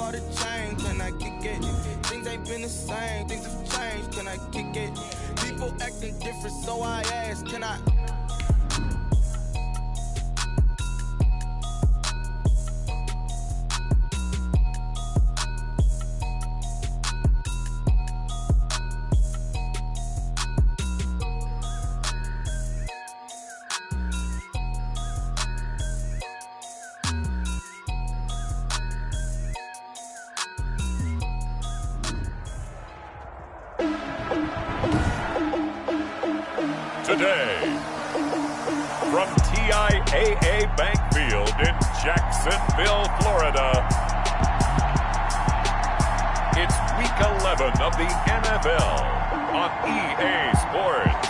hard to change, can I kick it? Things ain't been the same, things have changed, can I kick it? People acting different, so I ask, can I? Today, from TIAA Bank Field in Jacksonville, Florida, it's Week 11 of the NFL on EA Sports.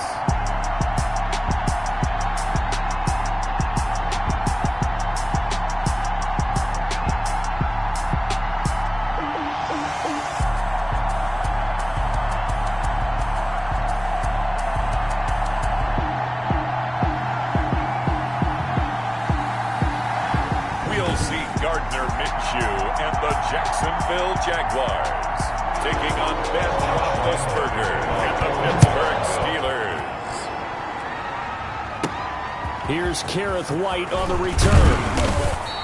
And the Jacksonville Jaguars taking on Ben Roethlisberger and the Pittsburgh Steelers. Here's Kareth White on the return.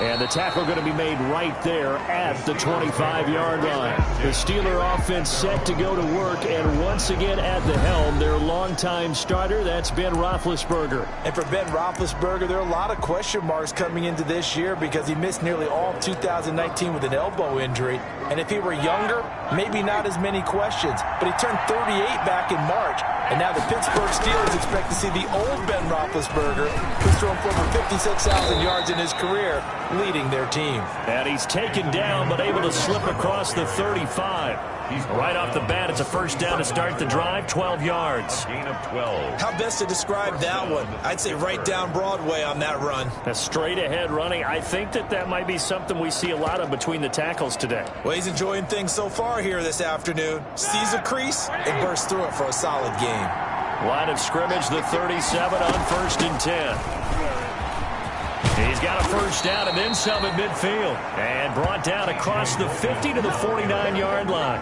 And the tackle going to be made right there at the 25-yard line. The Steeler offense set to go to work, and once again at the helm, their longtime starter, that's Ben Roethlisberger. And for Ben Roethlisberger, there are a lot of question marks coming into this year because he missed nearly all of 2019 with an elbow injury. And if he were younger, maybe not as many questions. But he turned 38 back in March. And now the Pittsburgh Steelers expect to see the old Ben Roethlisberger, who's thrown for over 56,000 yards in his career, leading their team. And he's taken down, but able to slip across the 35. Right off the bat, it's a first down to start the drive, 12 yards. Gain of 12. How best to describe that one? I'd say right down Broadway on that run. A straight-ahead running. I think that might be something we see a lot of between the tackles today. Well, he's enjoying things so far here this afternoon. Sees a crease and bursts through it for a solid game. Line of scrimmage, the 37 on 1st and 10. He's got a first down and then some at midfield. And brought down across the 50 to the 49-yard line.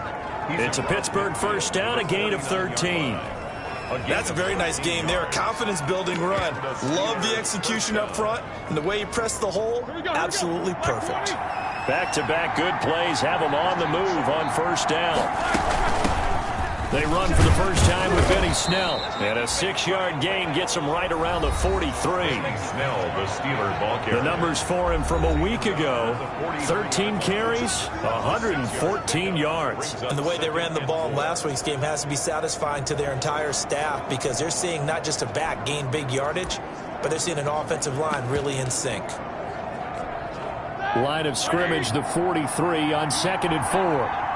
It's a Pittsburgh first down, a gain of 13. That's a very nice game there. A confidence-building run. Love the execution up front, and the way he pressed the hole, absolutely perfect. Back-to-back good plays have him on the move on first down. They run for the first time with Benny Snell. And a 6-yard gain gets him right around the 43. Snell, the Steeler ball carrier. The numbers for him from a week ago. 13 carries, 114 yards. And the way they ran the ball in last week's game has to be satisfying to their entire staff because they're seeing not just a back gain big yardage, but they're seeing an offensive line really in sync. Line of scrimmage, the 43 on 2nd and 4.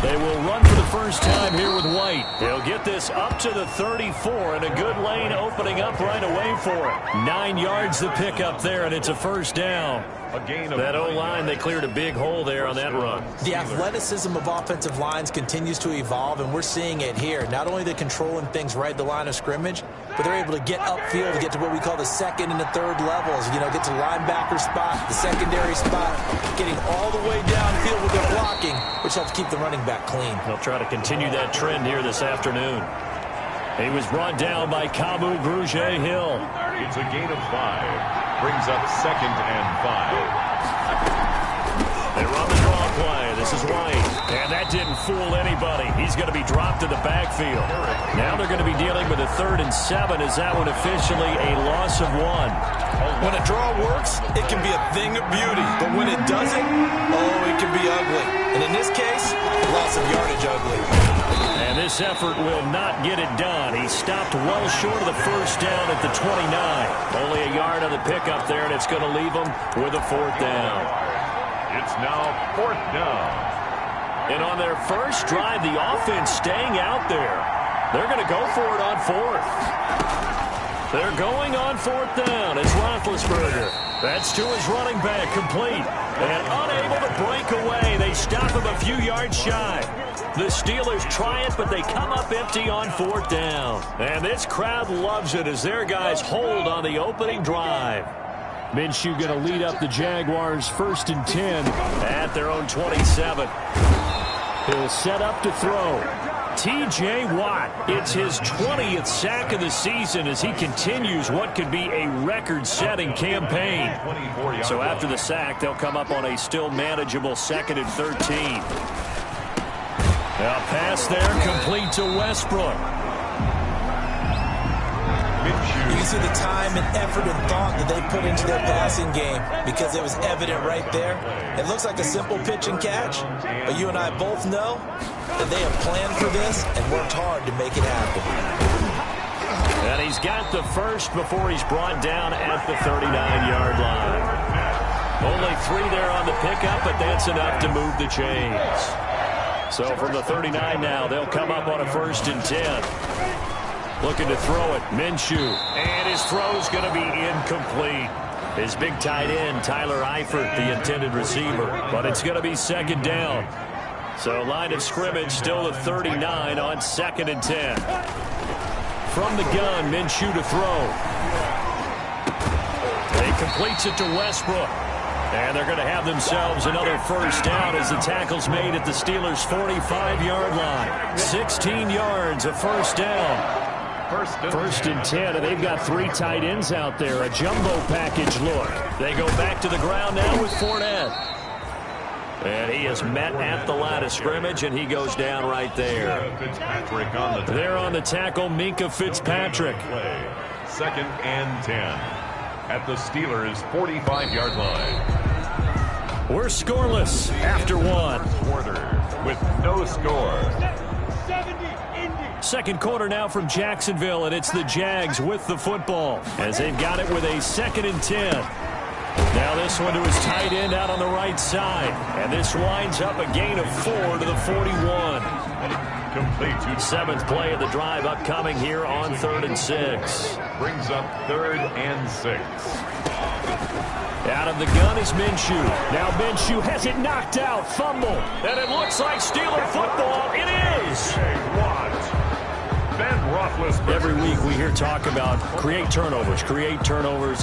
They will run for the first time here with White. He'll get this up to the 34, and a good lane opening up right away for it. 9 yards the pickup there, and it's a first down. That O-line, they cleared a big hole there on that run. The athleticism of offensive lines continues to evolve, and we're seeing it here. Not only they're controlling things right at the line of scrimmage, but they're able to get upfield to get to what we call the second and the third levels. You know, get to linebacker spot, the secondary spot, getting all the way downfield with their blocking, which helps keep the running back clean. They'll try to continue that trend here this afternoon. He was brought down by Kamu Grugier-Hill. It's a gain of 5. Brings up 2nd and 5. They run the draw play. This is White. And that didn't fool anybody. He's going to be dropped in the backfield. Now they're going to be dealing with a 3rd and 7. Is that one officially a loss of 1? When a draw works, it can be a thing of beauty. But when it doesn't, oh, it can be ugly. And in this case, loss of yardage ugly. And this effort will not get it done. He stopped well short of the first down at the 29. Only a yard on the pickup there, and it's going to leave him with a 4th down. It's now 4th down. And on their first drive, the offense staying out there. They're going to go for it on 4th. They're going on 4th down. It's Roethlisberger. That's to his running back, complete. And unable to break away. They stop him a few yards shy. The Steelers try it, but they come up empty on 4th down. And this crowd loves it as their guys hold on the opening drive. Minshew going to lead up the Jaguars 1st and 10 at their own 27. He'll set up to throw. T.J. Watt, it's his 20th sack of the season as he continues what could be a record-setting campaign. So after the sack, they'll come up on a still manageable 2nd and 13. Now pass there, complete to Westbrook. You can see the time and effort and thought that they put into their passing game because it was evident right there. It looks like a simple pitch and catch, but you and I both know that they have planned for this and worked hard to make it happen. And he's got the first before he's brought down at the 39-yard line. Only 3 there on the pickup, but that's enough to move the chains. So from the 39 now, they'll come up on a 1st and 10. Looking to throw it, Minshew. And his throw's going to be incomplete. His big tight end, Tyler Eifert, the intended receiver. But it's going to be 2nd down. So line of scrimmage still at 39 on 2nd and 10. From the gun, Minshew to throw. He completes it to Westbrook. And they're going to have themselves another 1st down as the tackle's made at the Steelers' 45-yard line. 16 yards, a 1st down. 1st and 10, and they've got 3 tight ends out there. A jumbo package look. They go back to the ground now with Fournette. And he is met at the line of scrimmage, and he goes down right there. There on the tackle, Minkah Fitzpatrick. 2nd and 10 at the Steelers' 45-yard line. We're scoreless after 1. Quarter with no score. 2nd quarter now from Jacksonville, and it's the Jags with the football as they've got it with a 2nd and 10. Now this one to his tight end out on the right side, and this winds up a gain of 4 to the 41. Complete to 7th play of the drive upcoming here on 3rd and 6. Brings up 3rd and 6. Out of the gun is Minshew. Now Minshew has it knocked out, fumble, and it looks like Steeler football. It is. Every week we hear talk about create turnovers.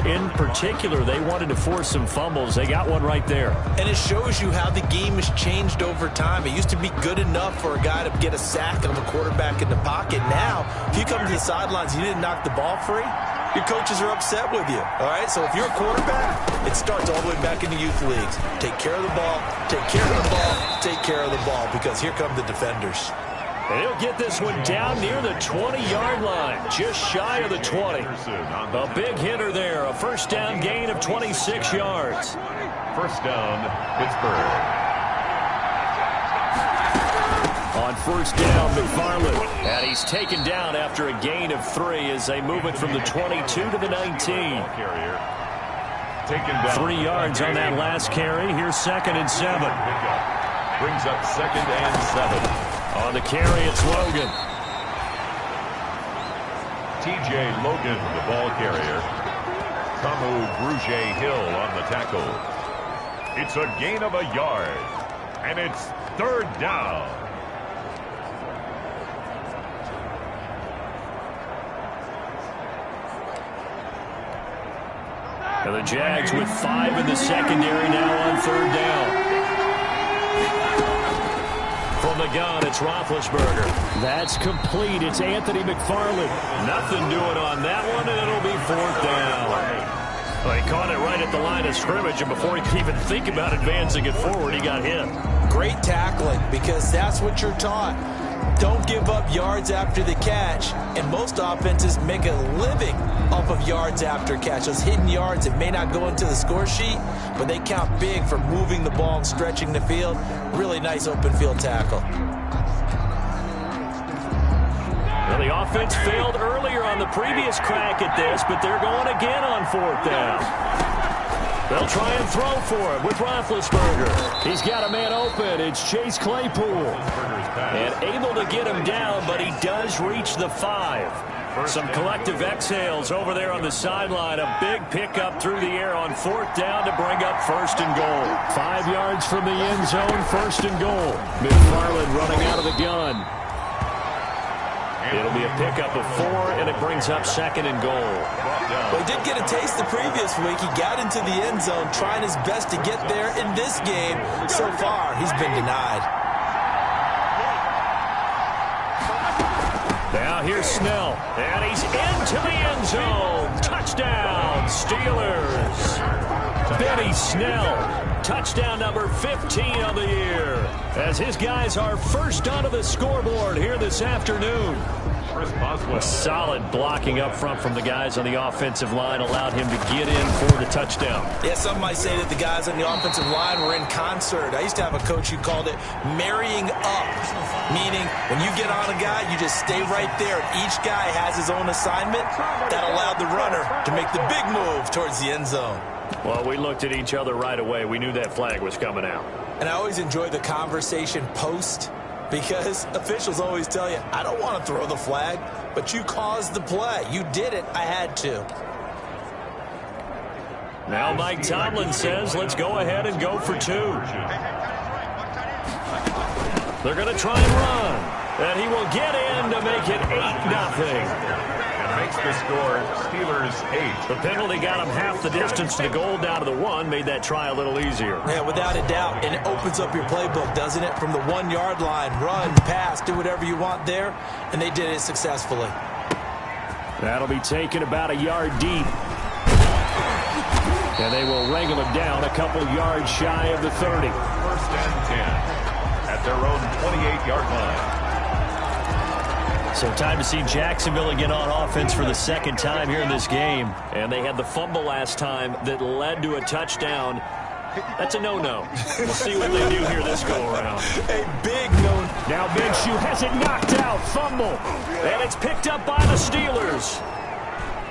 In particular, they wanted to force some fumbles. They got one right there. And it shows you how the game has changed over time. It used to be good enough for a guy to get a sack of a quarterback in the pocket. Now, if you come to the sidelines and you didn't knock the ball free, your coaches are upset with you. All right, so if you're a quarterback, it starts all the way back in the youth leagues. Take care of the ball, take care of the ball, take care of the ball, because here come the defenders. And he'll get this one down near the 20-yard line, just shy of the 20. A big hitter there, a 1st down gain of 26 yards. 1st down, Pittsburgh. On 1st down, McFarland. And he's taken down after a gain of 3 as they move it from the 22 to the 19. Taken down. 3 yards on that last carry. Here's 2nd and 7. Brings up 2nd and 7. On the carry, it's Logan. T.J. Logan, the ball carrier. Kamu Grugier-Hill on the tackle. It's a gain of a yard, and it's 3rd down. And the Jags with 5 in the secondary now on 3rd down. From the gun, it's Roethlisberger. That's complete. It's Anthony McFarland. Nothing doing on that one, and it'll be 4th down. Well, he caught it right at the line of scrimmage, and before he could even think about advancing it forward, he got hit. Great tackling, because that's what you're taught. Don't give up yards after the catch, and most offenses make a living off of yards after catch. Those hidden yards that may not go into the score sheet, but they count big for moving the ball and stretching the field. Really nice open field tackle. Well, the offense failed earlier on the previous crack at this, but they're going again on 4th down. They'll try and throw for it with Roethlisberger. He's got a man open. It's Chase Claypool. And able to get him down, but he does reach the 5. Some collective exhales over there on the sideline. A big pickup through the air on 4th down to bring up 1st and goal. 5 yards from the end zone, 1st and goal. McFarland running out of the gun. It'll be a pickup of 4, and it brings up 2nd and goal. Well, he did get a taste the previous week. He got into the end zone, trying his best to get there in this game. So far, he's been denied. Now here's Snell, and he's into the end zone. Touchdown, Steelers. Benny Snell, touchdown number 15 of the year, as his guys are first onto the scoreboard here this afternoon. Solid blocking up front from the guys on the offensive line allowed him to get in for the touchdown. Yeah, some might say that the guys on the offensive line were in concert. I used to have a coach who called it marrying up, meaning when you get on a guy, you just stay right there. Each guy has his own assignment. That allowed the runner to make the big move towards the end zone. Well, we looked at each other right away. We knew that flag was coming out. And I always enjoy the conversation post, because officials always tell you, I don't want to throw the flag, but you caused the play. You did it. I had to. Now Mike Tomlin says, let's go ahead and go for 2. They're going to try and run. And he will get in to make it 8-0. Makes the score Steelers 8. The penalty got him half the distance to the goal down to the 1, made that try a little easier. Yeah, without a doubt. And it opens up your playbook, doesn't it? From the 1-yard line, run, pass, do whatever you want there. And they did it successfully. That'll be taken about a yard deep. And they will wrangle it down a couple yards shy of the 30. 1st and 10 at their own 28-yard line. So time to see Jacksonville again on offense for the 2nd time here in this game. And they had the fumble last time that led to a touchdown. That's a no-no. We'll see what they do here this go-around. A big no. Now Minshew has it knocked out. Fumble. And it's picked up by the Steelers.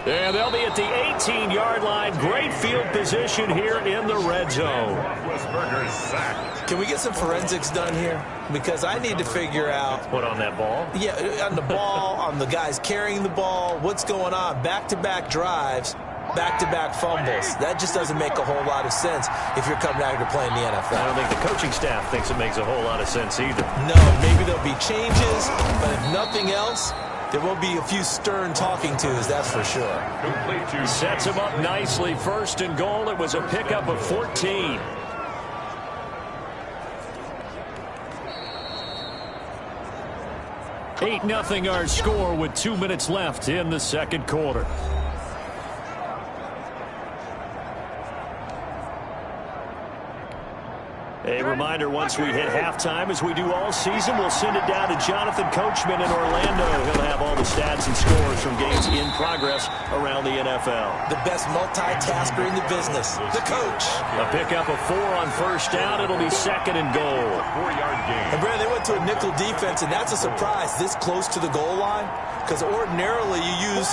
And they'll be at the 18-yard line. Great field position here in the red zone. Roethlisberger's sacked. Can we get some forensics done here? Because I need to figure out. What, on that ball? Yeah, on the ball, on the guys carrying the ball. What's going on? Back-to-back drives, back-to-back fumbles. That just doesn't make a whole lot of sense if you're coming out here to play in the NFL. I don't think the coaching staff thinks it makes a whole lot of sense either. No, maybe there'll be changes, but if nothing else, there will be a few stern talking tos, that's for sure. Sets him up nicely. 1st and goal. It was a pickup of 14. Eight 0 our score with 2 minutes left in the 2nd quarter. A reminder, once we hit halftime, as we do all season, we'll send it down to Jonathan Coachman in Orlando. He'll have all the stats and scores from games in progress around the NFL. The best multitasker in the business, the coach. A pickup of 4 on 1st down. It'll be 2nd and goal. 4-yard gain. And Brandon, they went to a nickel defense, and that's a surprise this close to the goal line, because ordinarily you use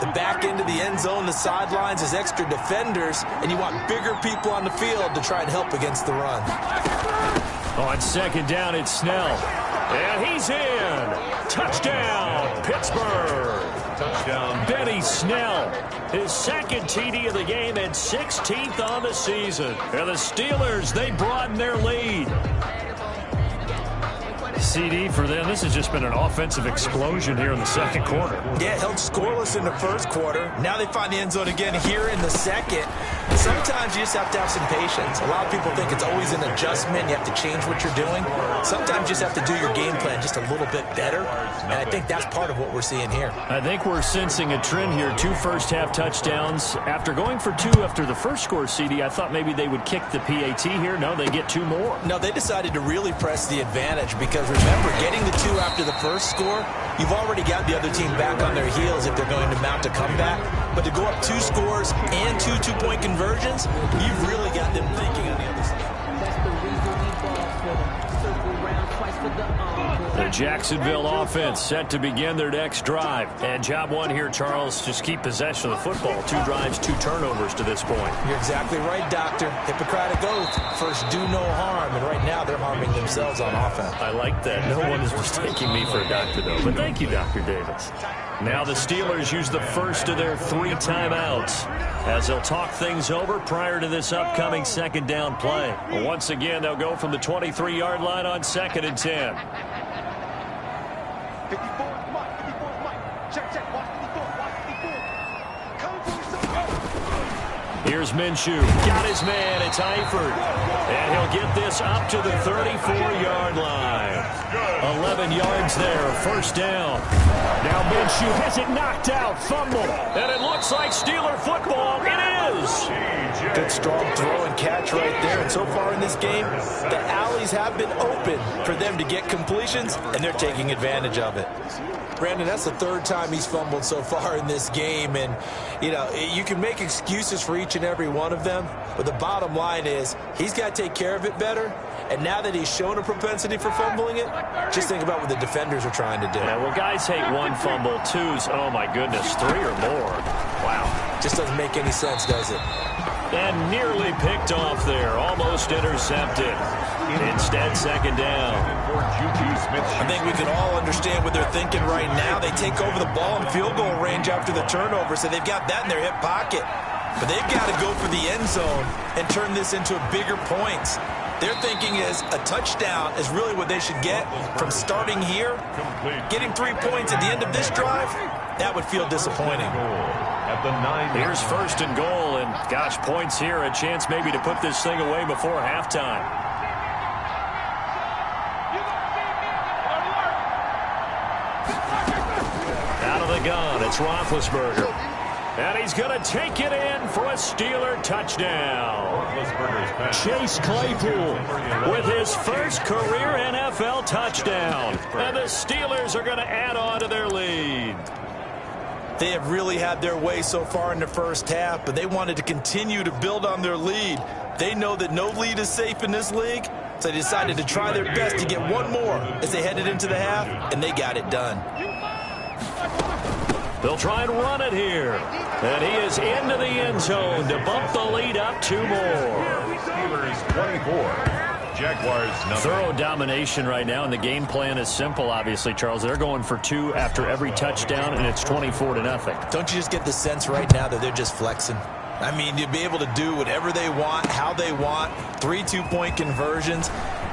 the back end of the end zone, the sidelines as extra defenders, and you want bigger people on the field to try and help against the run. On 2nd down, it's Snell. And he's in. Touchdown, Pittsburgh. Touchdown. Benny Snell, his 2nd TD of the game and 16th on the season. And the Steelers, they broaden their lead. CD for them. This has just been an offensive explosion here in the 2nd quarter. Yeah, held scoreless in the 1st quarter. Now they find the end zone again here in the 2nd. Sometimes you just have to have some patience. A lot of people think it's always an adjustment. You have to change what you're doing. Sometimes you just have to do your game plan just a little bit better. And I think that's part of what we're seeing here. I think we're sensing a trend here. 2 first-half touchdowns. After going for 2 after the first score, CD, I thought maybe they would kick the PAT here. No, they get 2 more. No, they decided to really press the advantage because, remember, getting the 2 after the first score, you've already got the other team back on their heels if they're going to mount a comeback. But to go up 2 scores and 2 two-point conversions, you've really got them thinking on the other side. The Jacksonville offense set to begin their next drive. And job 1 here, Charles, just keep possession of the football. 2 drives, 2 turnovers to this point. You're exactly right, Doctor. Hippocratic oath. First, do no harm. And right now, they're harming themselves on offense. I like that. No one is mistaking me for a doctor, though. But thank you, Dr. Davis. Now the Steelers use the first of their 3 timeouts as they'll talk things over prior to this upcoming 2nd down play. Once again, they'll go from the 23-yard line on 2nd and 10. Here's Minshew. Got his man. It's Eifert. And he'll get this up to the 34-yard line. 11 yards there. First down. Now Minshew has it knocked out. Fumble. And it looks like Steeler football. It is. Good strong throw and catch right there. And so far in this game, the alleys have been open for them to get completions, and they're taking advantage of it. Brandon, that's the third time he's fumbled so far in this game. And, you know, you can make excuses for each and every one of them, but the bottom line is he's got to take care of it better. And now that he's shown a propensity for fumbling it, just think about what the defenders are trying to do. Yeah, well, guys hate one fumble, twos, oh, my goodness, three or more. Wow. Just doesn't make any sense, does it? And nearly picked off there, almost intercepted. Instead, second down. I think we can all understand what they're thinking right now. They take over the ball in field goal range after the turnover, so they've got that in their hip pocket. But they've got to go for the end zone and turn this into bigger points. Their thinking is a touchdown is really what they should get from starting here. Getting 3 points at the end of this drive, that would feel disappointing. Here's first and goal, and gosh, points here, a chance maybe to put this thing away before halftime. Out of the gun, it's Roethlisberger. And he's going to take it in for a Steeler touchdown. Chase Claypool with his first career NFL touchdown. And the Steelers are going to add on to their lead. They have really had their way so far in the first half, but they wanted to continue to build on their lead. They know that no lead is safe in this league, so they decided to try their best to get one more as they headed into the half, and they got it done. They'll try and run it here. And he is into the end zone to bump the lead up 2 more. Steelers 24. Jaguars nothing. Thorough domination right now, and the game plan is simple, obviously, Charles. They're going for 2 after every touchdown, and it's 24-0. Don't you just get the sense right now that they're just flexing? I mean, you'll be able to do whatever they want, how they want, 3 2-point conversions.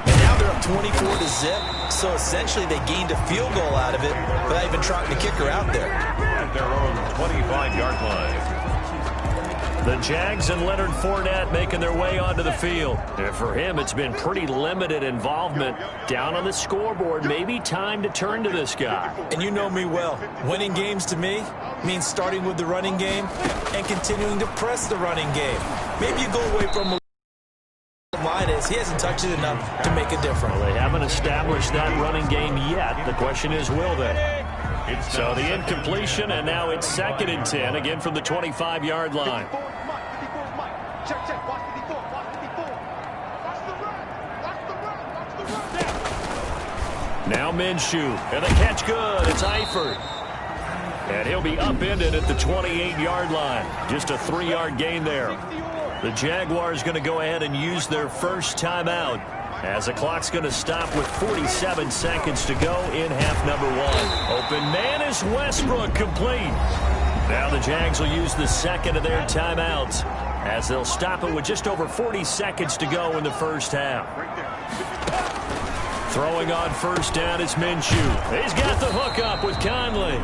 And now they're up 24-0, so essentially they gained a field goal out of it without even trotting the kicker out there. At their own 25-yard line. The Jags and Leonard Fournette making their way onto the field. And for him, it's been pretty limited involvement. Down on the scoreboard, maybe time to turn to this guy. And you know me well. Winning games to me means starting with the running game and continuing to press the running game. Maybe you go away from line is he hasn't touched it enough to make a difference. Well, they haven't established that running game yet. The question is, will they? So the incompletion, and now it's 2nd and 10, again from the 25-yard line. Now Minshew, and the catch good. It's Eifert. And he'll be upended at the 28-yard line. Just a 3-yard gain there. The Jaguars going to go ahead and use their first timeout, as the clock's going to stop with 47 seconds to go in half number 1. Open man is Westbrook, complete. Now the Jags will use the second of their timeouts, as they'll stop it with just over 40 seconds to go in the first half. Throwing on first down is Minshew. He's got the hook up with Conley.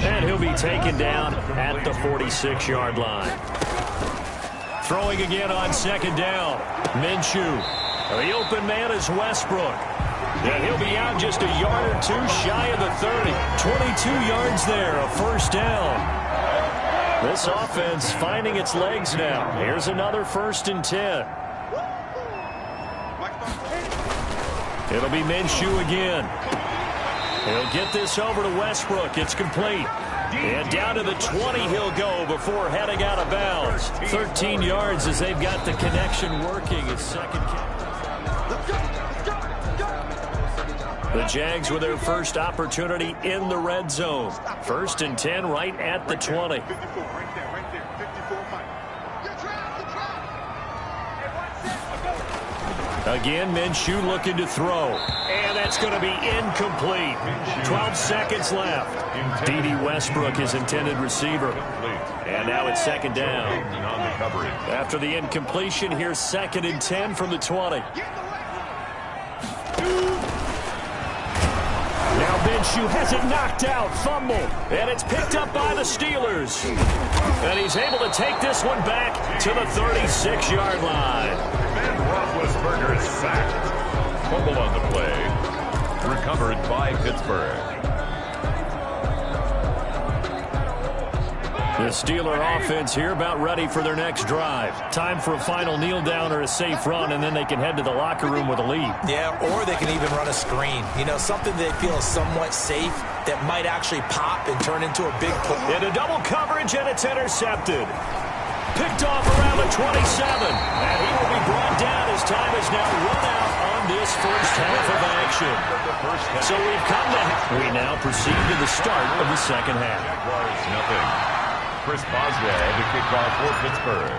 And he'll be taken down at the 46-yard line. Throwing again on second down. Minshew. The open man is Westbrook. And he'll be out just a yard or 2 shy of the 30. 22 yards there, a first down. This offense finding its legs now. Here's another 1st and 10. It'll be Minshew again. He'll get this over to Westbrook. It's complete. And down to the 20 he'll go before heading out of bounds. 13 yards as they've got the connection working. His second catch. The Jags with their first opportunity in the red zone. 1st and 10 right at the 20. Again, Minshew looking to throw. And that's going to be incomplete. 12 seconds left. D.D. Westbrook, his intended receiver. And now it's 2nd down. After the incompletion, here's 2nd and 10 from the 20. Now Minshew has it knocked out, fumble, and it's picked up by the Steelers. And he's able to take this one back to the 36-yard line. Ben Roethlisberger is sacked. Fumble on the play. Recovered by Pittsburgh. The Steeler offense here about ready for their next drive. Time for a final kneel down or a safe run, and then they can head to the locker room with a lead. Yeah, or they can even run a screen. You know, something they feel is somewhat safe that might actually pop and turn into a big play. Into double coverage, and it's intercepted. Picked off around the 27, and he will be brought down as time is now run out on this first half of action. So we've come to we now proceed to the start of the second half. Jaguars nothing. Chris Boswell to kick off for Pittsburgh.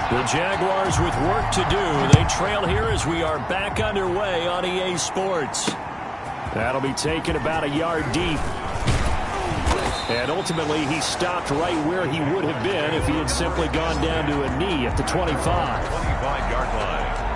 The Jaguars with work to do. They trail here as we are back underway on EA Sports. That'll be taken about a yard deep. And ultimately, he stopped right where he would have been if he had simply gone down to a knee at the 25. 25-yard line.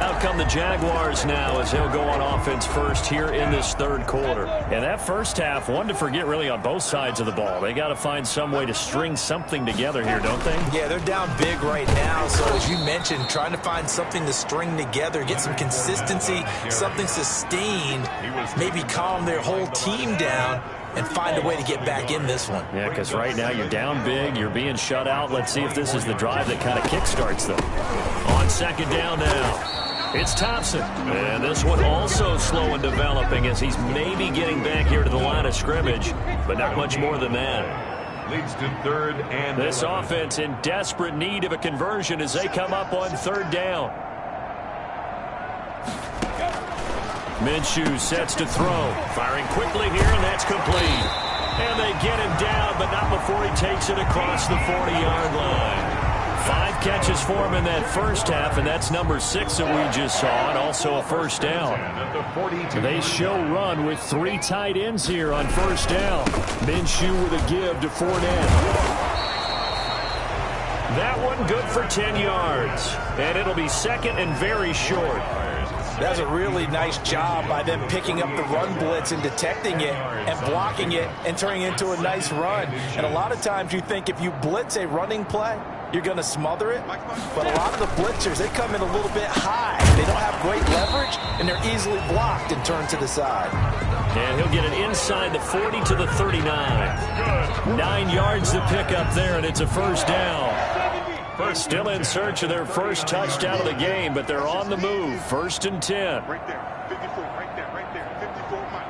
Out come the Jaguars now as he'll go on offense first here in this third quarter. And that first half, one to forget really on both sides of the ball. They got to find some way to string something together here, don't they? Yeah, they're down big right now. So as you mentioned, trying to find something to string together, get some consistency, something sustained, maybe calm their whole team down and find a way to get back in this one. Yeah, because right now you're down big, you're being shut out. Let's see if this is the drive that kind of kickstarts them. On second down now. It's Thompson, and this one also slow in developing as he's maybe getting back here to the line of scrimmage, but not much more than that. Leads to third and this offense in desperate need of a conversion as they come up on third down. Minshew sets to throw, firing quickly here, and that's complete. And they get him down, but not before he takes it across the 40-yard line. 5 catches for him in that first half, and that's number 6 that we just saw, and also a first down. They show run with 3 tight ends here on first down. Minshew with a give to Fournette. That one good for 10 yards, and it'll be second and very short. That's a really nice job by them picking up the run blitz and detecting it and blocking it and turning it into a nice run. And a lot of times you think if you blitz a running play, you're going to smother it. But a lot of the blitzers, they come in a little bit high. They don't have great leverage, and they're easily blocked and turned to the side. And he'll get it inside the 40 to the 39. 9 yards to pick up there, and it's a first down. Still in search of their first touchdown of the game, but they're on the move. First and 10. Right there, 54, right there, 54, Mike.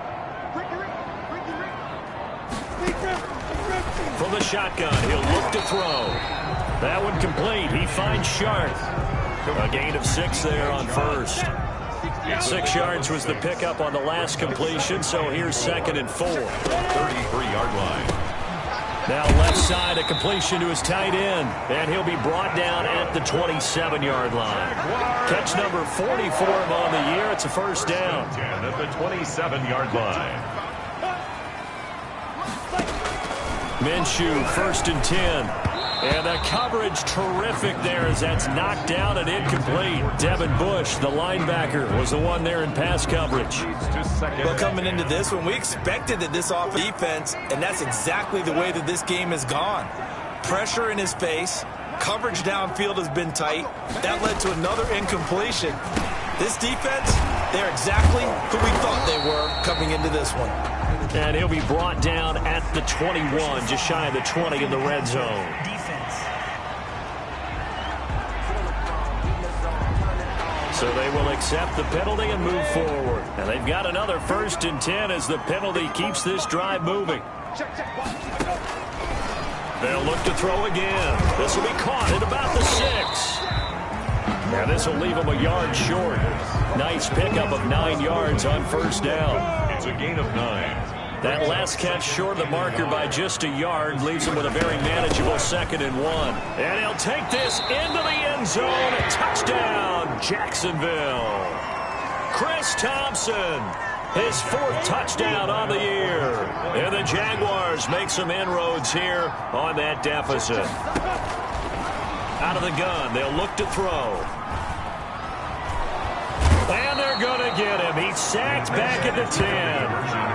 From the shotgun, he'll look to throw. That one complete. He finds Sharp. A gain of 6 there on first. 6 yards was the pickup on the last completion, so here's second and 4. 33-yard line. Now left side, a completion to his tight end, and he'll be brought down at the 27-yard line. Catch number 40 for him on the year. It's a first down. And at the 27-yard line. Minshew, first and 10. And the coverage terrific there as that's knocked down and incomplete. Devin Bush, the linebacker, was the one there in pass coverage. Well, coming into this one, we expected that this defense, and that's exactly the way that this game has gone. Pressure in his face. Coverage downfield has been tight. That led to another incompletion. This defense, they're exactly who we thought they were coming into this one. And he'll be brought down at the 21, just shy of the 20 in the red zone. So they will accept the penalty and move forward. And they've got another first and 10 as the penalty keeps this drive moving. They'll look to throw again. This will be caught at about the 6. Now this will leave them a yard short. Nice pickup of 9 yards on first down. It's a gain of 9. That last catch short of the marker by just a yard leaves him with a very manageable second and 1. And he'll take this into the end zone. Touchdown, Jacksonville. Chris Thompson, his 4th touchdown on the year. And the Jaguars make some inroads here on that deficit. Out of the gun, they'll look to throw. And they're going to get him. He's sacked back at the 10.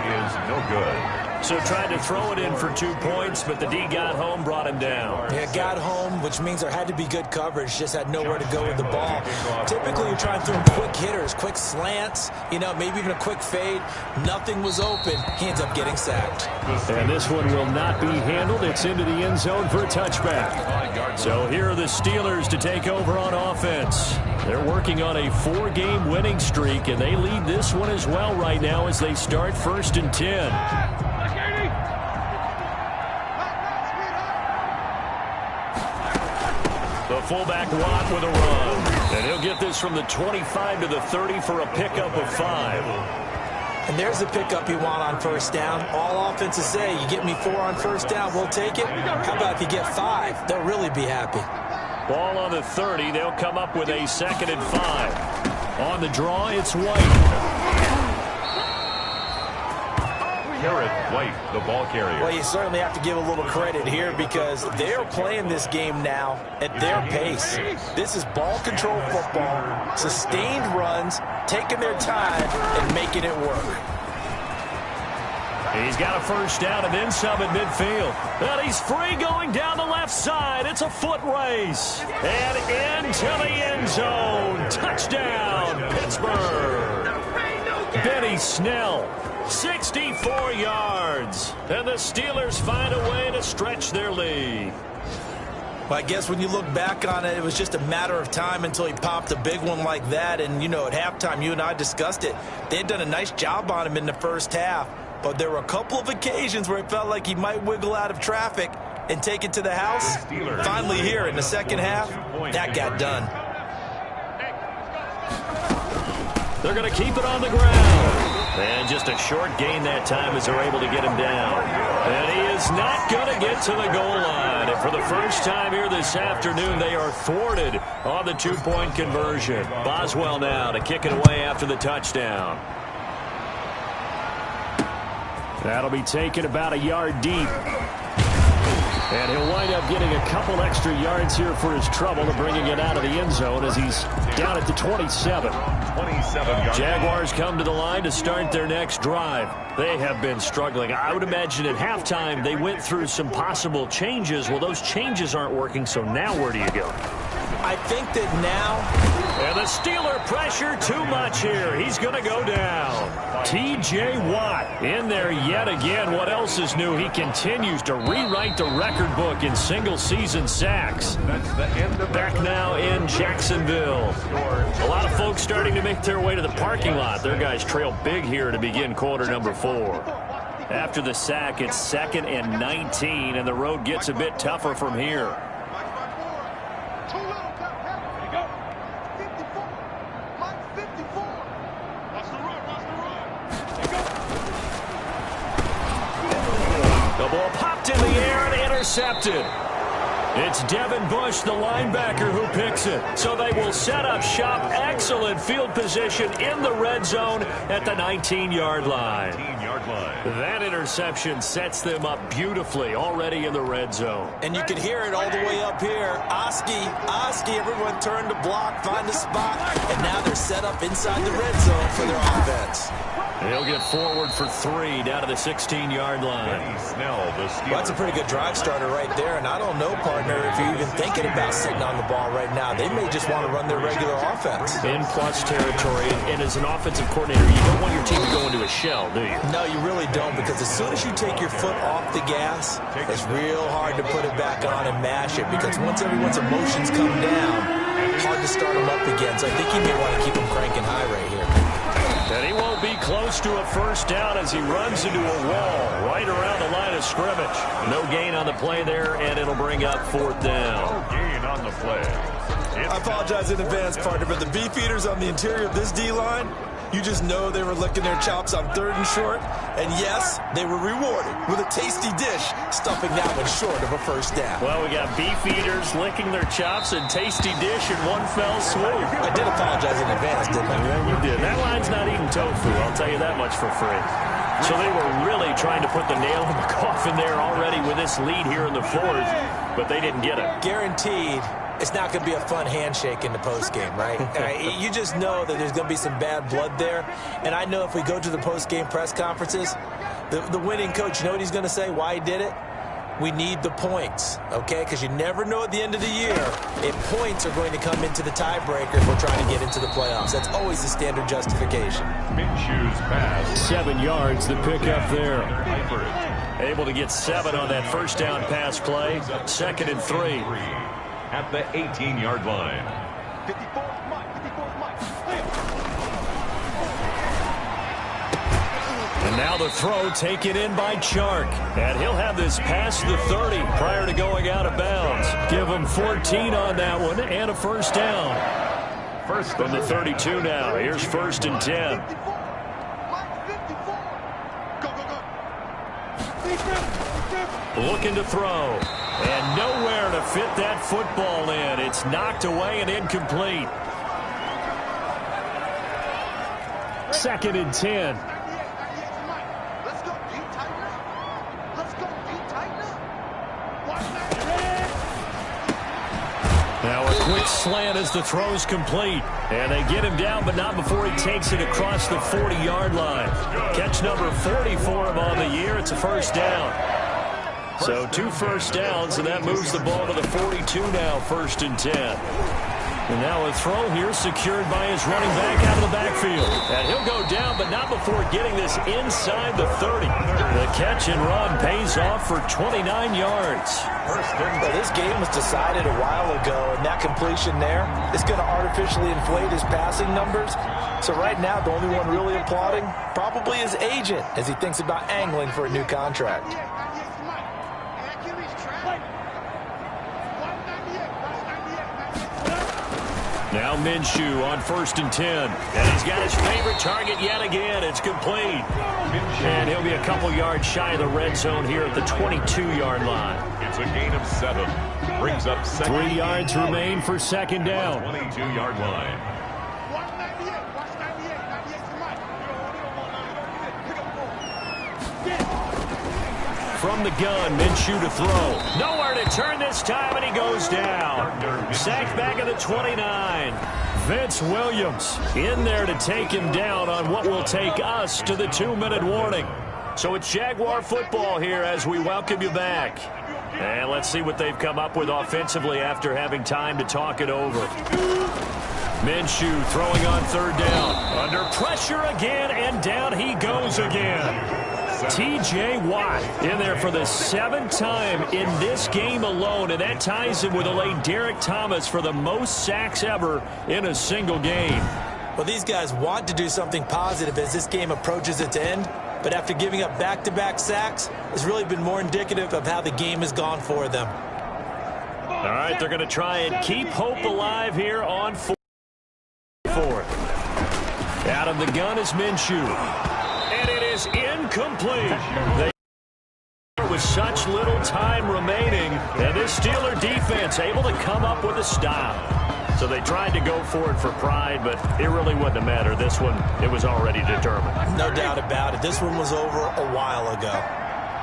Is no good. So tried to throw it in for 2 points, but the D got home, brought him down. Yeah, got home, which means there had to be good coverage. Just had nowhere to go with the ball. Typically, you're trying to throw quick hitters, quick slants, maybe even a quick fade. Nothing was open. He ends up getting sacked. And this one will not be handled. It's into the end zone for a touchback. So here are the Steelers to take over on offense. They're working on a 4-game winning streak, and they lead this one as well right now as they start 1st and 10. The fullback Watt with a run. And he'll get this from the 25 to the 30 for a pickup of 5. And there's the pickup you want on 1st down. All offenses say, you get me 4 on 1st down, we'll take it. How about if you get 5? They'll really be happy. Ball on the 30. They'll come up with a 2nd and 5. On the draw, it's White. Garrett White, the ball carrier. Well, you certainly have to give a little credit here because they're playing this game now at their pace. This is ball control football, sustained runs, taking their time, and making it work. He's got a 1st down and then some at midfield. And he's free going down the left side. It's a foot race. And into the end zone. Touchdown, Pittsburgh. Benny Snell. 64 yards. And the Steelers find a way to stretch their lead. Well, I guess when you look back on it, it was just a matter of time until he popped a big one like that. And, at halftime, you and I discussed it. They had done a nice job on him in the 1st half. But there were a couple of occasions where it felt like he might wiggle out of traffic and take it to the house. Finally here in the 2nd half, that got done. They're going to keep it on the ground. And just a short gain that time as they're able to get him down. And he is not going to get to the goal line. And for the first time here this afternoon, they are thwarted on the 2-point conversion. Boswell now to kick it away after the touchdown. That'll be taken about a yard deep. And he'll wind up getting a couple extra yards here for his trouble to bringing it out of the end zone as he's down at the 27. Jaguars come to the line to start their next drive. They have been struggling. I would imagine at halftime they went through some possible changes. Well, those changes aren't working, so now where do you go? I think that now... And the Steeler pressure too much here. He's going to go down. T.J. Watt in there yet again. What else is new? He continues to rewrite the record book in single-season sacks. That's the end of Back now in Jacksonville. A lot of folks starting to make their way to the parking lot. Their guys trail big here to begin quarter number 4. After the sack, it's 2nd and 19, and the road gets a bit tougher from here. The ball popped in the air and intercepted. It's Devin Bush, the linebacker, who picks it. So they will set up shop. Excellent field position in the red zone at the 19-yard line. That interception sets them up beautifully already in the red zone. And you can hear it all the way up here. Oski, everyone turned to block, find a spot, and now they're set up inside the red zone for their offense. He'll get forward for 3 down to the 16-yard line. Well, that's a pretty good drive starter right there, and I don't know, partner, if you're even thinking about sitting on the ball right now. They may just want to run their regular offense. In plus territory, and as an offensive coordinator, you don't want your team to go into a shell, do you? No, you really don't, because as soon as you take your foot off the gas, it's real hard to put it back on and mash it, because once everyone's emotions come down, hard to start them up again. So I think you may want to keep them cranking high right here. And he won't be close to a first down as he runs into a wall right around the line of scrimmage. No gain on the play there, and it'll bring up 4th down. No gain on the play. I apologize in advance, partner, but the beef eaters on the interior of this D-line, you just know they were licking their chops on 3rd and short. And yes, they were rewarded with a tasty dish, stuffing that one short of a first down. Well, we got beef eaters licking their chops and tasty dish in one fell swoop. I did apologize in advance, didn't I? Yeah, you did. That line's not eating tofu, I'll tell you that much for free. So they were really trying to put the nail in the coffin there already with this lead here in the fourth, but they didn't get it. Guaranteed it's not going to be a fun handshake in the postgame, right? You just know that there's going to be some bad blood there. And I know if we go to the postgame press conferences, the winning coach, you know what he's going to say, why he did it? We need the points, okay? Because you never know at the end of the year if points are going to come into the tiebreaker if we're trying to get into the playoffs. That's always the standard justification. Minshew's pass. 7 yards, the pickup there. Able to get 7 on that first down pass play. 2nd and 3. At the 18-yard line. 54 Mike. And now the throw taken in by Chark. And he'll have this past the 30 prior to going out of bounds. Give him 14 on that one and a first down. First From the 32 now. Here's 1st and 10. Looking to throw. And nowhere to fit that football in. It's knocked away and incomplete. 2nd and 10. Now a quick slant as the throw's complete. And they get him down, but not before he takes it across the 40-yard line. Catch number 40 for him on the year. It's a first down. So 2 first downs, and that moves the ball to the 42 now, 1st and 10. And now a throw here secured by his running back out of the backfield. And he'll go down, but not before getting this inside the 30. The catch and run pays off for 29 yards. Well, this game was decided a while ago, and that completion there is going to artificially inflate his passing numbers. So right now, the only one really applauding probably his agent as he thinks about angling for a new contract. Now Minshew on 1st and 10. And he's got his favorite target yet again. It's complete. And he'll be a couple yards shy of the red zone here at the 22-yard line. It's a gain of 7. Brings up 3 yards remain for 2nd down. 22-yard line. From the gun, Minshew to throw. Nowhere to turn this time, and he goes down. Sacked back at the 29. Vince Williams in there to take him down on what will take us to the 2-minute warning. So it's Jaguar football here as we welcome you back. And let's see what they've come up with offensively after having time to talk it over. Minshew throwing on 3rd down. Under pressure again, and down he goes again. T.J. Watt in there for the 7th time in this game alone, and that ties him with the late Derek Thomas for the most sacks ever in a single game. Well, these guys want to do something positive as this game approaches its end, but after giving up back-to-back sacks, it's really been more indicative of how the game has gone for them. All right, they're going to try and keep hope alive here on 4th. Out of the gun is Minshew. Incomplete. With such little time remaining, and this Steeler defense able to come up with a stop. So they tried to go for it for pride, but it really wouldn't have mattered. This one, it was already determined. No doubt about it. This one was over a while ago.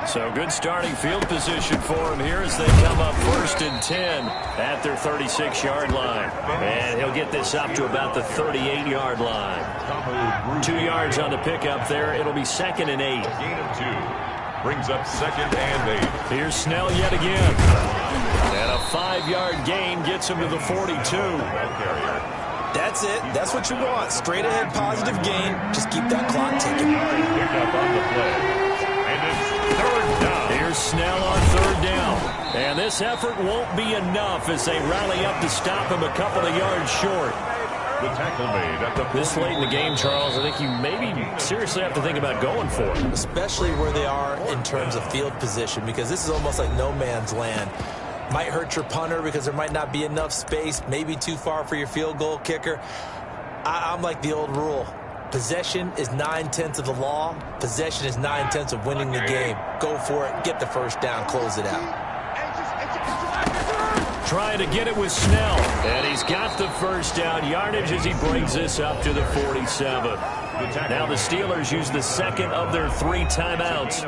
So good starting field position for him here as they come up 1st and 10 at their 36-yard line. And he'll get this up to about the 38-yard line. 2 yards on the pickup there. It'll be 2nd and 8. Gain of 2. Brings up 2nd and 8. Here's Snell yet again. And a 5-yard gain gets him to the 42. That's it. That's what you want. Straight ahead positive gain. Just keep that clock ticking. Pick up on the play. And it's 3rd down. Here's Snell on 3rd down. And this effort won't be enough as they rally up to stop him a couple of yards short. The tackle made at the this late in the game, Charles, I think you maybe seriously have to think about going for it. Especially where they are in terms of field position, because this is almost like no man's land. Might hurt your punter because there might not be enough space, maybe too far for your field goal kicker. I'm like the old rule. Possession is 9/10 of the law. Possession is 9/10 of winning the game. Go for it. Get the first down. Close it out. Trying to get it with Snell. And he's got the first down yardage as he brings this up to the 47. Now the Steelers use the second of their 3 timeouts.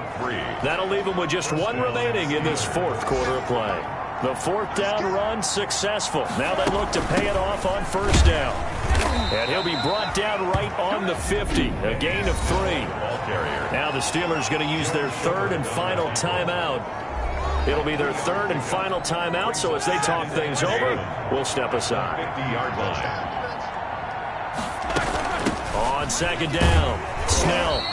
That'll leave them with just 1 remaining in this fourth quarter of play. The 4th down run successful. Now they look to pay it off on first down. And he'll be brought down right on the 50. A gain of 3. Now the Steelers going to use their 3rd and final timeout. It'll be their 3rd and final timeout, so as they talk things over, we'll step aside. 50-yard line. On second down, Snell.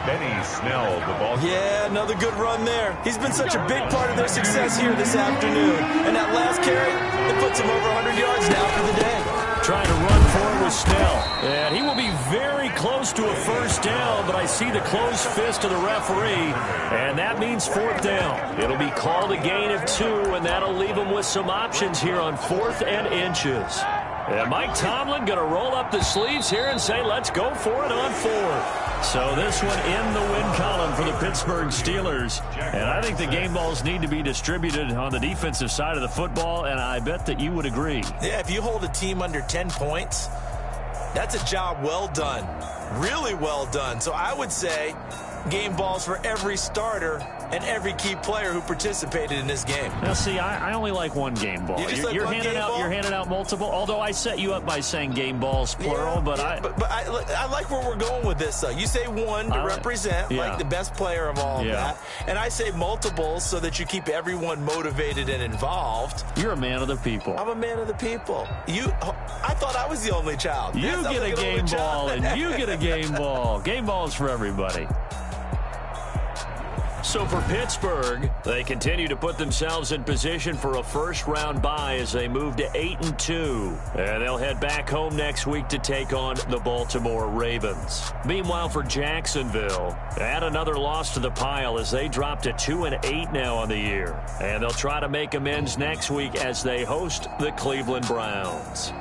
Benny Snell, the ball. Yeah, another good run there. He's been such a big part of their success here this afternoon. And that last carry, it puts him over 100 yards now for the day. Trying to run for it with Snell. And he will be very close to a first down, but I see the closed fist of the referee, and that means 4th down. It'll be called a gain of 2, and that'll leave him with some options here on 4th and inches. And Mike Tomlin going to roll up the sleeves here and say, let's go for it on 4th. So this one in the win column for the Pittsburgh Steelers. And I think the game balls need to be distributed on the defensive side of the football, and I bet that you would agree. Yeah, if you hold a team under 10 points, that's a job well done. Really well done. So I would say game balls for every starter and every key player who participated in this game. Now, see, I only like 1 game ball. You're handing out multiple, although I set you up by saying game balls, plural. But I like where we're going with this, though. You say 1 to represent, like the best player of all of that. And I say multiples so that you keep everyone motivated and involved. You're a man of the people. I'm a man of the people. I thought I was the only child. You get a game ball, and you get a game ball. Game balls for everybody. So for Pittsburgh, they continue to put themselves in position for a first-round bye as they move to 8-2. And they'll head back home next week to take on the Baltimore Ravens. Meanwhile, for Jacksonville, add another loss to the pile as they drop to 2-8 now on the year. And they'll try to make amends next week as they host the Cleveland Browns.